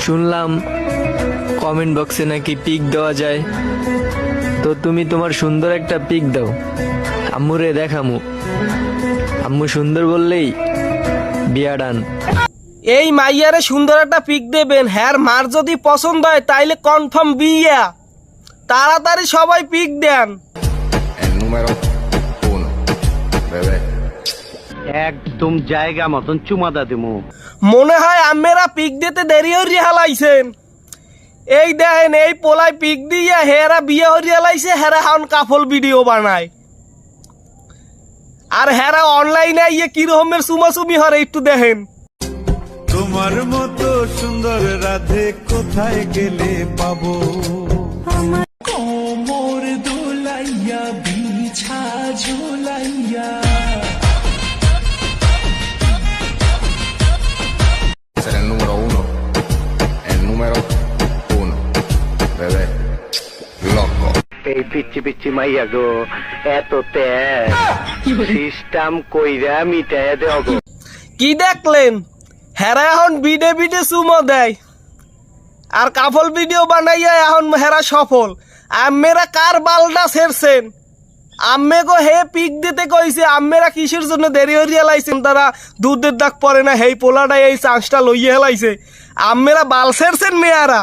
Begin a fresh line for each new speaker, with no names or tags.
শুনলাম কমেন্ট বক্সে নাকি পিক দেওয়া যায়, তো তুমি তোমার সুন্দর একটা পিক দাও, আম্মুরে দেখামু। আম্মু সুন্দর বললেই বিয়া ডান।
এই মাইয়ারে সুন্দর একটা পিক দেবেন, হ্যার মার যদি পছন্দ হয় তাইলে কনফার্ম বিয়া। তাড়াতাড়ি সবাই পিক দেন।
El número 1, bebé.
একদম জায়গা মতন চুমাদা দেবো।
মনে হয় আমেরা পিক দিতে দেরি হয়ে হালাইছেন। এই দেখেন এই পোলাই পিক দিয়ে হেরা বিয়ে হয়ে হালাইছে, হেরা এখন কাফল ভিডিও বানায়। আর হেরা অনলাইনে ইয়ে কিরকমের সুমাসুমি হরে একটু দেখেন।
তোমার মতো সুন্দর রাধে কোথায় গেলে পাবো? কোমর দোলাইয়া বিছা ঝুলাইয়া।
Ser el número 1. El número 1, bebé. Loco.
এই পিচ্ছি পিচ্ছি মাইয়া গো, এত তেজ সিস্টেম কইরা মিটায় দেও গো।
কি দেখলেন? হেরা এখন বিডে বিডে সুমো দেয় আর কাফল ভিডিও বানাইয়া এখন হেরা সফল। আমেরা কার বালটা ছেড়ছেন? আম্মে গো হে পিক দিতে কইছে, আম্মেরা কিসের জন্য দেরি হইয়া লাইছেন? তারা দুধের দাগ পরে না, হেই পোলাটা এই চান্সটা লইয়া হেলাইছে। আম্মেরা বাল ছেড়ছেন মেয়ারা।